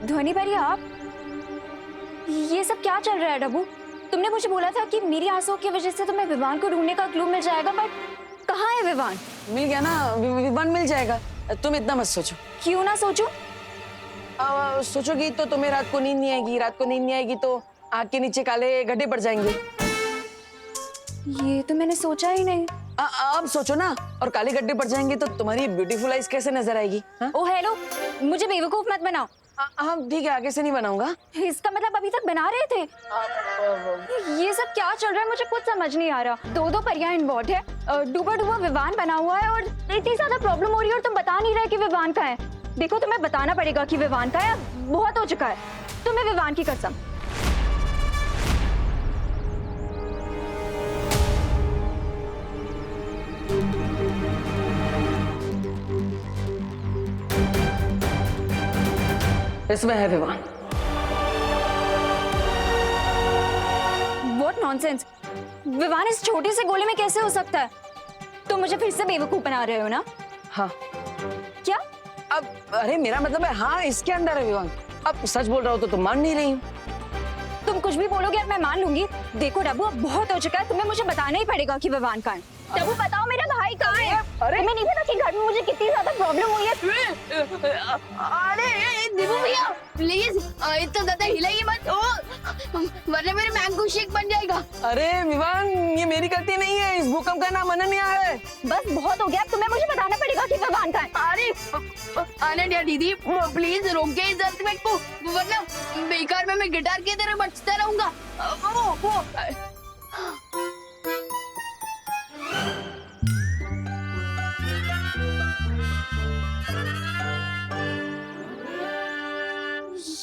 ध्वनि भाई आप, ये सब क्या चल रहा है डब्बू? तुमने मुझे बोला था कि मेरी आंसुओं की वजह से तुम्हें विवान को ढूंढने का क्लू मिल जाएगा, बट कहाँ है विवान? मिल गया ना, विवान मिल जाएगा। तुम इतना मत सोचो। क्यों ना सोचो? सोचोगी तो तुम्हें रात को नींद नहीं आएगी, रात को नींद नहीं आएगी तो आँख के नीचे काले गड्ढे पड़ जाएंगे। ये तो मैंने सोचा ही नहीं। अब सोचो ना, और काले गड्ढे पड़ जाएंगे तो तुम्हारी ब्यूटीफुल आइज कैसे नजर आएगी? ओ हेलो, मुझे बेवकूफ मत बनाओ। हाँ ठीक है, आगे से नहीं बनाऊंगा। इसका मतलब अभी तक बना रहे थे? ये सब क्या चल रहा है, मुझे कुछ समझ नहीं आ रहा। दो परियां इन्वॉल्व है, डूबा डूबा विवान बना हुआ है और इतनी ज्यादा प्रॉब्लम हो रही है और तुम बता नहीं रहे कि विवान का है। देखो तुम्हें बताना पड़ेगा कि विवान का है, बहुत हो चुका है। तुम्हें विवान की कसम। इसमें है विवान। What nonsense! विवान इस छोटे से गोले में कैसे हो सकता है? तुम मुझे फिर से बेवकूफ बना रहे हो ना? हाँ। क्या? अब अरे मेरा मतलब है हाँ, इसके अंदर है विवान। अब सच बोल रहा हो तो तुम मान नहीं रही हो। तुम कुछ भी बोलोगे और मैं मान लूंगी। देखो डब्बू, अब बहुत हो चुका है, तुम्हें मुझे बताना ही पड़ेगा कि विवान कहाँ है। डब्बू बताओ मेरा भाई कहाँ है? अरे तुम्हें नहीं पता कि घर में मुझे कितनी ज्यादा प्रॉब्लम हुई है? अरे दीपू भैया प्लीज इतना ज्यादा हिलाइए मत, वरना मेरे मैंगो शेक बन जाएगा। अरे विवान, ये मेरी गलती नहीं है, इस भूकंप का नाम अनन्या है। बस बहुत हो गया, अब तुम्हें मुझे बताना पड़ेगा कि विवान कहाँ है। अरे अनन्या दीदी प्लीज रोके इस अर्थक्वेक को, वरना बेकार में मैं गिटार की तरह बजता रहूंगा। वो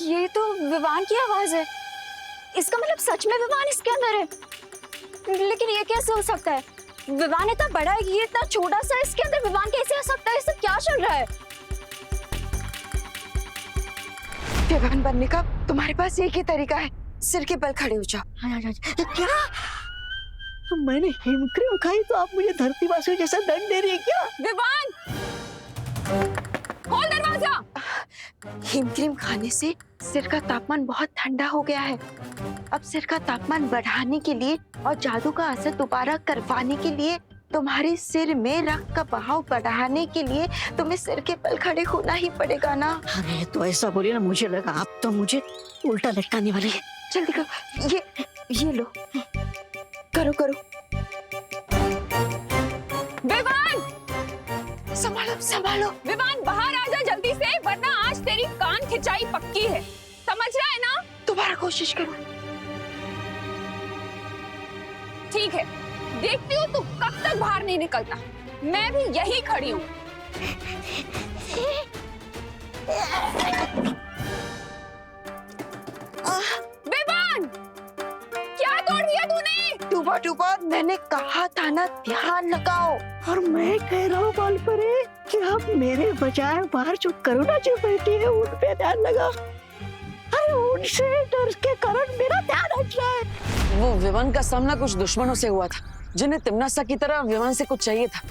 ये तो विवान की आवाज है। इसका मतलब सच में विवान इसके अंदर है। लेकिन ये कैसे हो सकता है? विवान इतना बड़ा है, ये इतना छोटा सा, इसके अंदर विवान कैसे आ सकता है? ये सब क्या चल रहा है? विवान बनने का तुम्हारे पास एक ही तरीका है, सिर के बल खड़े हो जाओ। क्या? मैंने हिमक्रीम खाई तो आप मुझे धरतीवासियों जैसा दंड दे रही है क्या? विवान, खोल दरवाजा। हिमक्रीम खाने से सिर का तापमान बहुत ठंडा हो गया है। अब सिर का तापमान बढ़ाने के लिए और जादू का असर दोबारा करवाने के लिए, तुम्हारे सिर में रक्त का बहाव बढ़ाने के लिए तुम्हें सिर के बल खड़े होना ही पड़ेगा ना। अरे तो ऐसा बोलिए ना, मुझे लगा आप तो मुझे उल्टा लटकाने वाली है। जल्दी करो, ये लो, करो करो। विवान, संभालो संभालो। विवान बाहर आ जा जल्दी से, वरना आज तेरी कान खिंचाई पक्की है। समझ रहा है ना? दोबारा कोशिश करो। ठीक है, देखती हूँ तू कब तक बाहर नहीं निकलता। मैं भी यही खड़ी हूँ। विवान, क्या तोड़ दिया तूने? डूबा डूबा, मैंने कहा था ना ध्यान लगाओ। और मैं कह रहा हूँ बाल परे कि आप मेरे बजाय बाहर जो करुणा जी बैठी है उन पे ध्यान लगा। अरे उनसे डर के कारण मेरा ध्यान हट रहा है। वो विवान का सामना कुछ दुश्मनों से हुआ था, जिन्हें तिमनासा की तरह विवान से कुछ चाहिए था,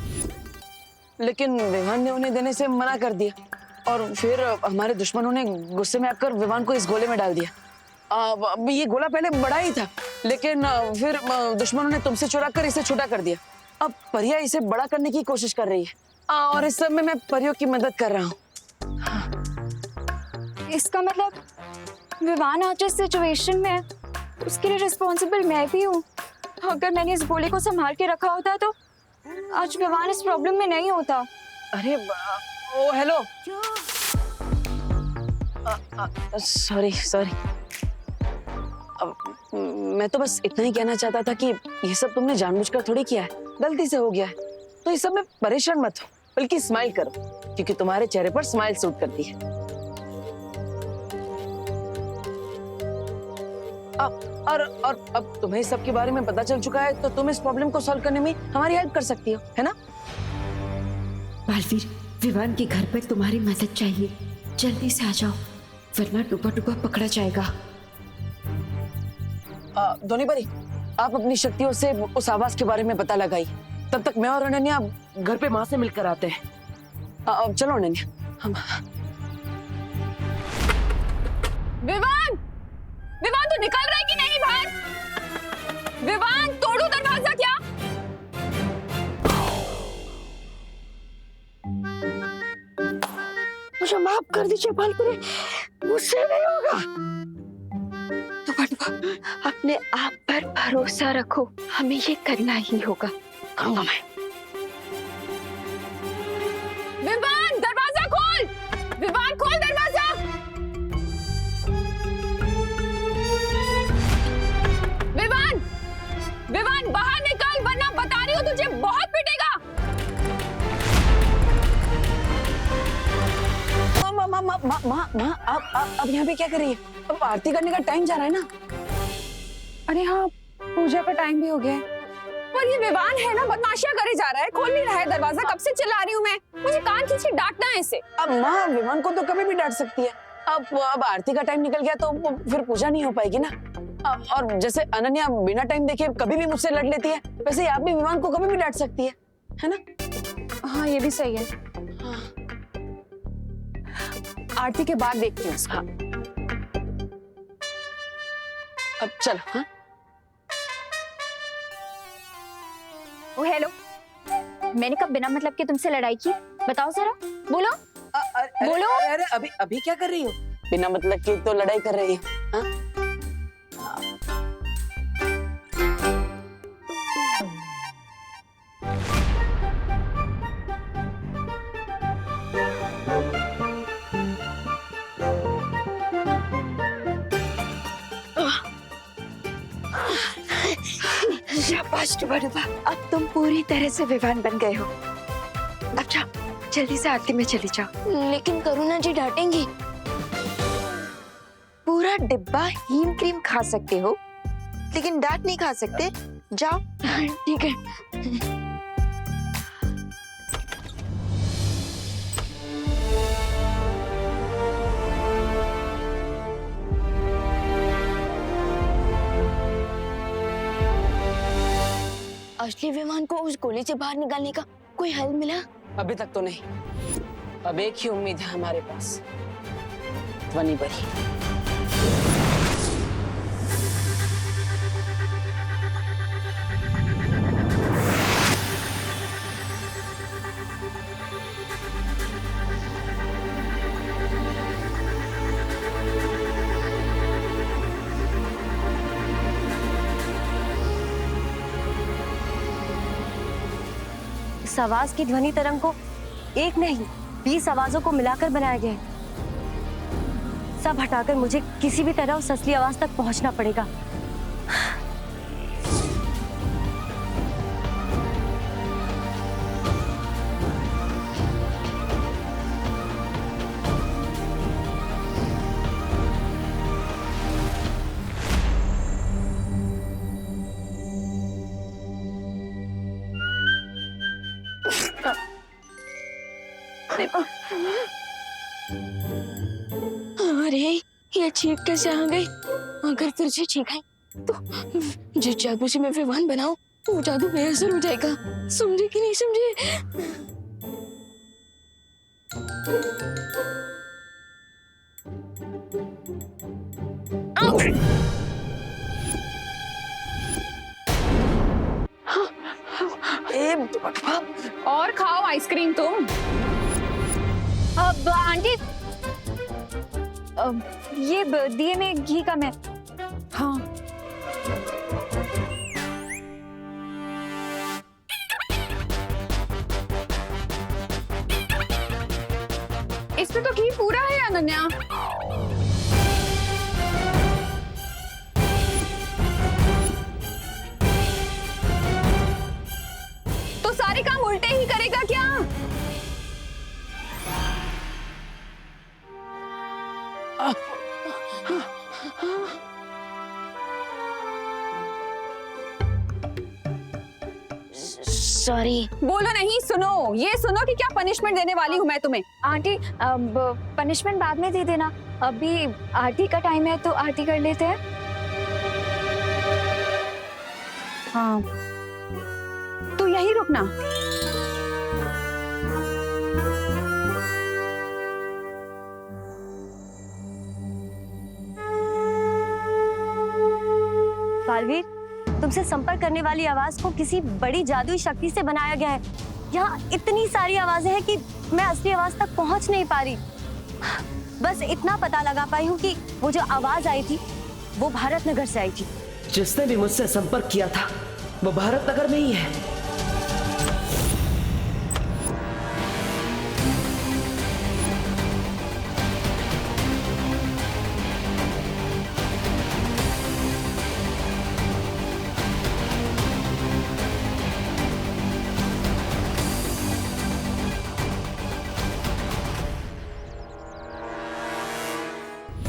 लेकिन विवान ने उन्हें देने से मना कर दिया। और फिर हमारे दुश्मनों ने गुस्से में आकर विवान को इस गोले में डाल दिया। ये गोला पहले बड़ा ही था, लेकिन फिर दुश्मनों ने तुमसे चुरा कर इसे छोटा कर दिया। अब परिया इसे बड़ा करने की कोशिश कर रही है, और इस सब में मैं परियों की मदद कर रहा हूँ। इसका मतलब विवान आज इस सिचुएशन में है, उसके लिए रिस्पॉन्सिबल मैं भी हूँ। अगर मैंने इस गोले को संभाल के रखा होता तो आज विवान इस प्रॉब्लम में नहीं होता। अरे ओ हेलो, सॉरी सॉरी। मैं तो बस इतना ही कहना चाहता था कि ये सब तुमने जानबूझकर थोड़ी किया है, गलती से हो गया है। तो इस सब में परेशान मत हो, बल्कि स्माइल करो, क्योंकि तुम्हारे चेहरे पर स्माइल सूट करती है। अब तुम्हें इस सब के बारे में पता चल चुका है, तो तुम इस प्रॉब्लम को सॉल्व करने में हमारी हेल्प कर सकती हो, है ना? बालवीर, विवान के घर पर तुम्हारी मदद चाहिए, जल्दी से आ जाओ, वरना डूबा डूबा पकड़ा जाएगा। धोनी परी, आप अपनी शक्तियों से उस आवाज के बारे में पता लगाइए। तब तक मैं और अनन्या घर पे माँ से मिलकर आते हैं। चलो अनन्या, हम विवान, विवान तू निकल रहा है कि नहीं बाहर? विवान तोड़ू दरवाजा क्या? मुझे माफ कर दीजिए बालपुरी, मुझसे नहीं होगा। अपने आप पर भरोसा रखो, हमें ये करना ही होगा। कहूंगा मैं। विवान दरवाजा खोल, विवान खोल दरवाजा। विवान, विवान बाहर निकल वरना बता रही हूँ तुझे बहुत पिटेगा। माँ अब यहाँ पे क्या कर रही है? अब आरती करने का टाइम जा रहा है ना। अरे हाँ, पूजा का टाइम भी हो गया है। पर ये विवान है ना, बदमाशियां करे जा रहा है, खोल नहीं रहा है दरवाजा। कब से चिल्ला रही हूँ मैं, मुझे कान खींच के डांटना है इसे। अब माँ विमान को तो कभी भी डांट सकती है। अब आरती का टाइम निकल गया तो फिर पूजा नहीं हो पाएगी ना। और जैसे अनन्या बिना टाइम देखे कभी भी मुझसे लड़ लेती है, वैसे आप भी विमान को कभी भी डांट सकती है ना? हाँ ये भी सही है। हाँ। आरती के बाद देखती हूँ उसका। अब चल। हाँ ओ हेलो, मैंने कब बिना मतलब के तुमसे लड़ाई की? बताओ जरा, बोलो। बोलो। अरे अभी अभी क्या कर रही हो? बिना मतलब की तो लड़ाई कर रही हो। हाँ? शाबाश डुबा, अब तुम पूरी तरह से विवान बन गए हो। अब जाओ, जल्दी से आरती में चली जाओ। लेकिन करुणा जी डांटेंगी। पूरा डिब्बा हीम क्रीम खा सकते हो, लेकिन डांट नहीं खा सकते। जाओ। ठीक है। असली विमान को उस गोली से बाहर निकालने का कोई हल मिला? अभी तक तो नहीं। अब एक ही उम्मीद है हमारे पास, ध्वनि बरी। इस आवाज की ध्वनि तरंग को एक नहीं 20 आवाजों को मिलाकर बनाया गया है। सब हटाकर मुझे किसी भी तरह उस असली आवाज तक पहुंचना पड़ेगा। अरे ये चीख कैसे आ गई? अगर फिर से चीखाई तो जिस जादू से मैं विवान बनाऊं वो जादू बेअसर हो जाएगा। समझे कि नहीं समझे? और खाओ आइसक्रीम तुम। अब आंटी, ये दिए में घी कम है। हाँ इसमें तो घी पूरा है अनन्या। तो सारे काम उल्टे ही करेगा क्या? सॉरी। बोलो नहीं, सुनो। ये सुनो कि क्या पनिशमेंट देने वाली हूँ मैं तुम्हें। आंटी अब पनिशमेंट बाद में दे देना, अभी आरती का टाइम है तो आरती कर लेते हैं। हाँ तो यही रुकना। बालवीर, तुमसे संपर्क करने वाली आवाज को किसी बड़ी जादुई शक्ति से बनाया गया है। यहाँ इतनी सारी आवाजें हैं कि मैं असली आवाज तक पहुंच नहीं पा रही। बस इतना पता लगा पाई हूँ कि वो जो आवाज आई थी वो भारत नगर से आई थी। जिसने भी मुझसे संपर्क किया था वो भारत नगर में ही है।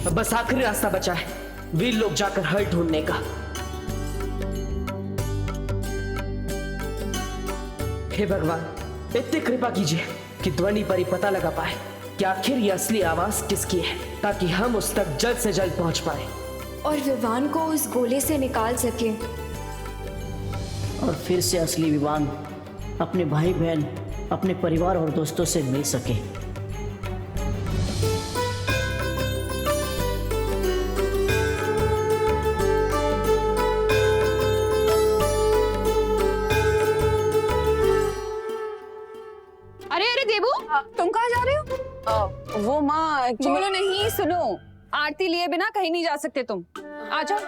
अब बस आखिरी रास्ता बचा है, वीर लोग जाकर हल ढूंढने का। हे भगवान, इतनी कृपा कीजिए कि ध्वनि पर ही पता लगा पाए कि आखिर ये असली आवाज किसकी है, ताकि हम उस तक जल्द से जल्द पहुंच पाए और विवान को उस गोले से निकाल सके। और फिर से असली विवान अपने भाई बहन, अपने परिवार और दोस्तों से मिल सके। अरे अरे देबू, तुम कहाँ जा रहे हो? वो माँ बोलो नहीं, सुनो, आरती लिए बिना कहीं नहीं जा सकते तुम। आ जाओ।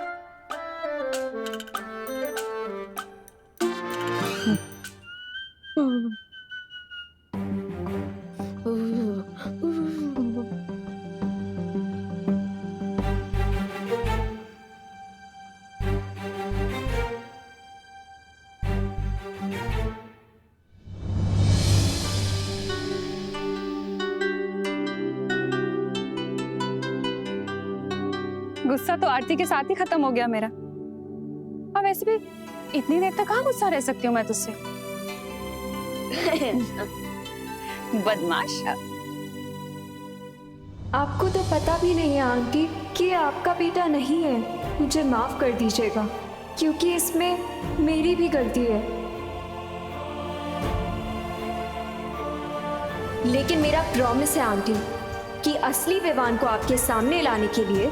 गुस्सा तो आरती के साथ ही खत्म हो गया मेरा। अब वैसे भी इतनी देर तक कहाँ गुस्सा रह सकती हूँ मैं तुझसे। बदमाश। आपको तो पता भी नहीं है आंटी कि ये आपका बेटा नहीं है। मुझे माफ कर दीजिएगा क्योंकि इसमें मेरी भी गलती है। लेकिन मेरा प्रॉमिस है आंटी कि असली विवान को आपके सामने लाने के लिए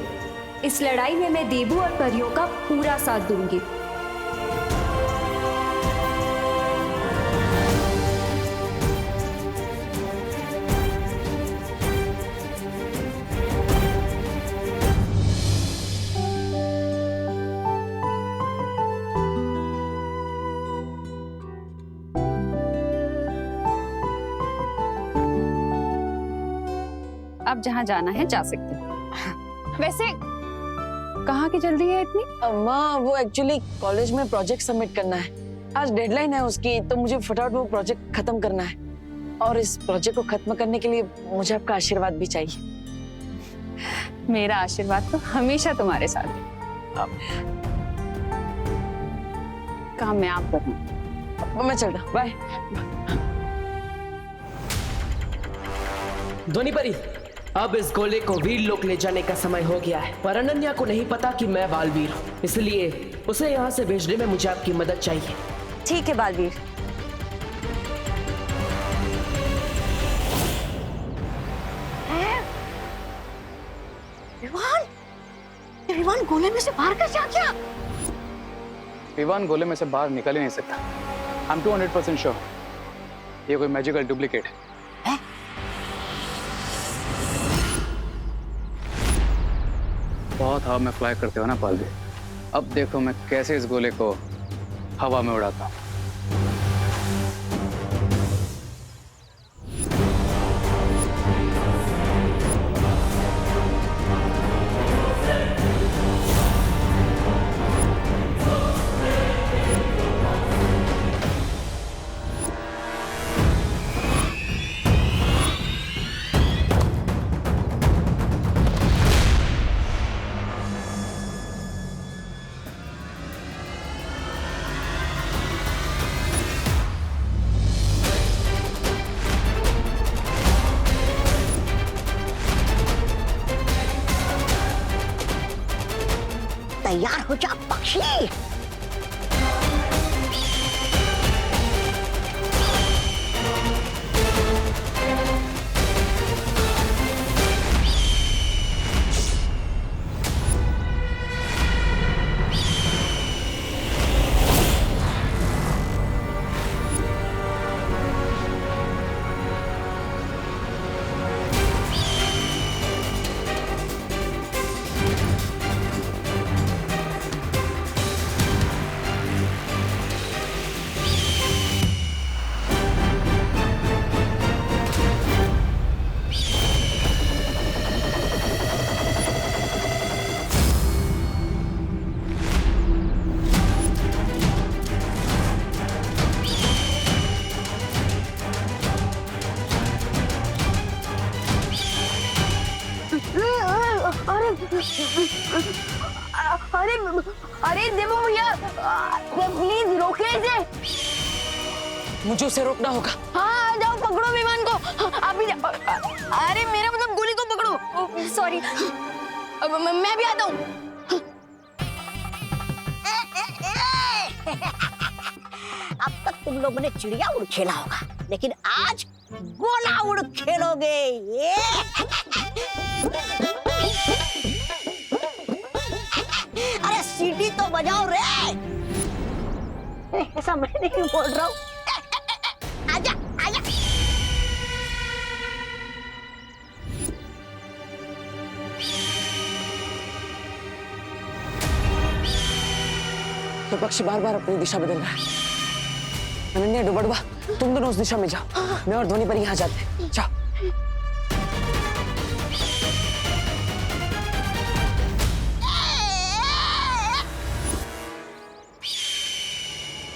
इस लड़ाई में मैं देबू और परियों का पूरा साथ दूंगी। अब जहाँ जाना है जा सकते हो। वैसे कहाँ की जल्दी है इतनी? माँ वो एक्चुअली कॉलेज में प्रोजेक्ट सबमिट करना है, आज डेडलाइन है उसकी, तो मुझे फटाफट वो प्रोजेक्ट खत्म करना है। और इस प्रोजेक्ट को खत्म करने के लिए मुझे आपका आशीर्वाद भी चाहिए। मेरा आशीर्वाद तो हमेशा तुम्हारे साथ है। काम मैं आप करूँ। मैं चल रहा, बाय। ध्वनि परी, अब इस गोले को वीर लोक ले जाने का समय हो गया है, पर अनन्या को नहीं पता कि मैं बालवीर हूँ, इसलिए उसे यहाँ से भेजने में मुझे आपकी मदद चाहिए। ठीक है बालवीर। विवान गोले में से बाहर कैसे आ गया? विवान गोले में से बाहर निकल ही नहीं सकता। I'm 200% श्योर ये कोई मैजिकल डुप्लीकेट है। बहुत हवा में फ्लाई करते हो ना पालवी, अब देखो मैं कैसे इस गोले को हवा में उड़ाता हूँ। तैयार हो जा पक्षी। अरे अरे देवो भैया, प्लीज रोके इसे। मुझे उसे रोकना होगा। हाँ जाओ पकड़ो विमान को, आप भी जाओ। अरे मेरा मतलब गोली को पकड़ो। सॉरी, मैं भी आता हूँ। अब तक तुम लोगों ने चिड़िया उड़ खेला होगा, लेकिन आज गोला उड़ खेलोगे। ये अरे सीटी तो बजाओ रे। ऐसा मैं नहीं बोल रहा हूँ। आजा आजा। तो पक्षी बार बार अपनी दिशा बदल रहा है। अनन्या, डुबड़वा, तुम दोनों उस दिशा में जाओ, मैं और ध्वनि पर यहाँ जाते हैं। जाओ।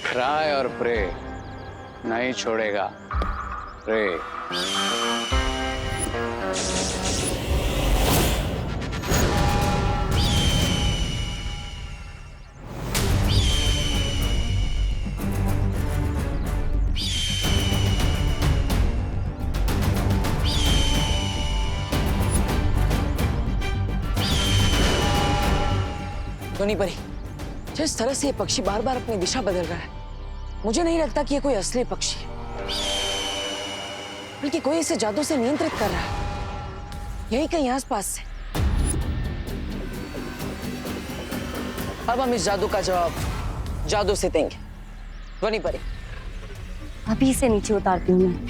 ट्राई और प्रे नहीं छोड़ेगा। प्रे। ध्वनि परी, जिस तरह से ये पक्षी बार बार अपनी दिशा बदल रहा है, मुझे नहीं लगता कि ये कोई असली पक्षी है, बल्कि कोई इसे जादू से नियंत्रित कर रहा है, यही कहीं आसपास से। अब हम इस जादू का जवाब जादू से देंगे। ध्वनि परी, अभी से नीचे उतारती हूँ मैं।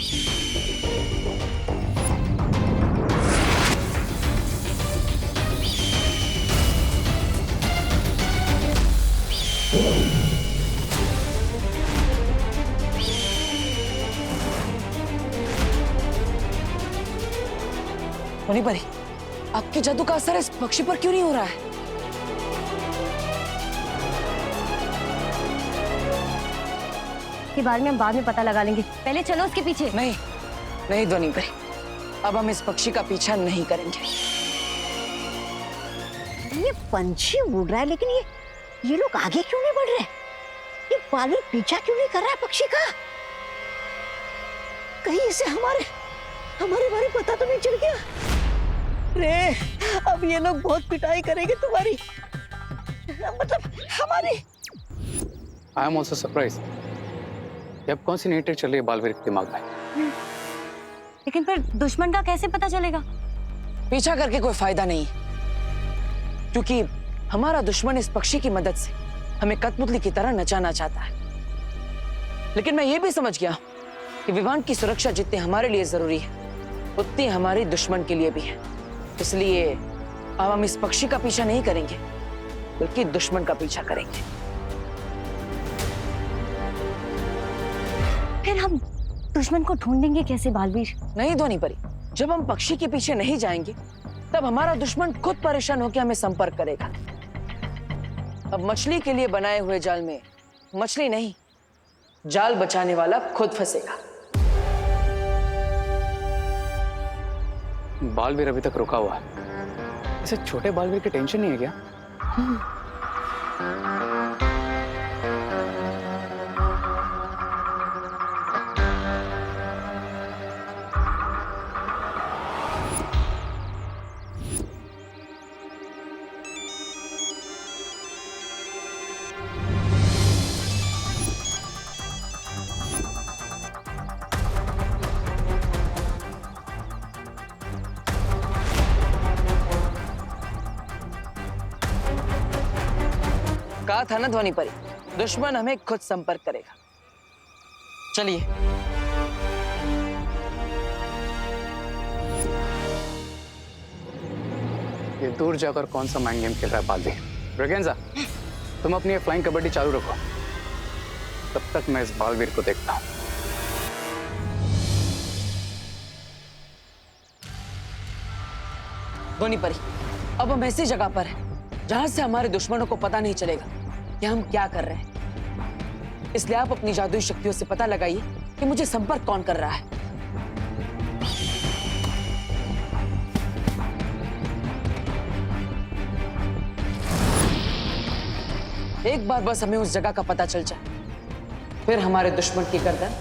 ध्वनि परी, आपके जादू का असर इस पक्षी पर क्यों नहीं हो रहा है? के बारे में हम बाद में पता लगा लेंगे, पहले चलो उसके पीछे। नहीं नहीं ध्वनि परी, अब हम इस पक्षी का पीछा नहीं करेंगे। ये पंछी उड़ रहा है, लेकिन ये लोग आगे क्यों नहीं बढ़ रहे? ये बालक पीछा क्यों नहीं कर रहा है पक्षी का? कहीं इसे हमारे बारे में पता तो नहीं चल गया? रे, अब ये लोग बहुत पिटाई करेंगे तुम्हारी, मतलब हमारी। I am also surprise. अब कौन सी नई ट्रिक चल रही है बालवीर के दिमाग में? लेकिन फिर दुश्मन का कैसे पता चलेगा? पीछा करके कोई फायदा नहीं, क्योंकि हमारा दुश्मन इस पक्षी की मदद से हमें कठपुतली की तरह नचाना चाहता है। लेकिन मैं ये भी समझ गया कि विवान की सुरक्षा जितनी हमारे लिए जरूरी है, उतनी हमारे दुश्मन के लिए भी है। इसलिए अब हम इस पक्षी का पीछा नहीं करेंगे, बल्कि दुश्मन का पीछा करेंगे। फिर हम दुश्मन को ढूंढेंगे कैसे बालवीर? नहीं ध्वनि परी, जब हम पक्षी के पीछे नहीं जाएंगे, तब हमारा दुश्मन खुद परेशान होकर हमें संपर्क करेगा। अब मछली के लिए बनाए हुए जाल में मछली नहीं, जाल बचाने वाला खुद फंसेगा। बालवीर अभी तक रुका हुआ है। इसे छोटे बालवीर की टेंशन नहीं है क्या? कहा था ना ध्वनि परी, दुश्मन हमें खुद संपर्क करेगा। चलिए। ये दूर जाकर कौन सा माइंड गेम खेल रहा है बालवीर? ब्रिगेंजा, तुम अपनी फ्लाइंग कबड्डी चालू रखो, तब तक मैं इस बालवीर को देखता हूं। ध्वनि परी, अब हम ऐसी जगह पर हैं जहां से हमारे दुश्मनों को पता नहीं चलेगा कि हम क्या कर रहे हैं। इसलिए आप अपनी जादुई शक्तियों से पता लगाइए कि मुझे संपर्क कौन कर रहा है। एक बार बस हमें उस जगह का पता चल जाए, फिर हमारे दुश्मन की गर्दन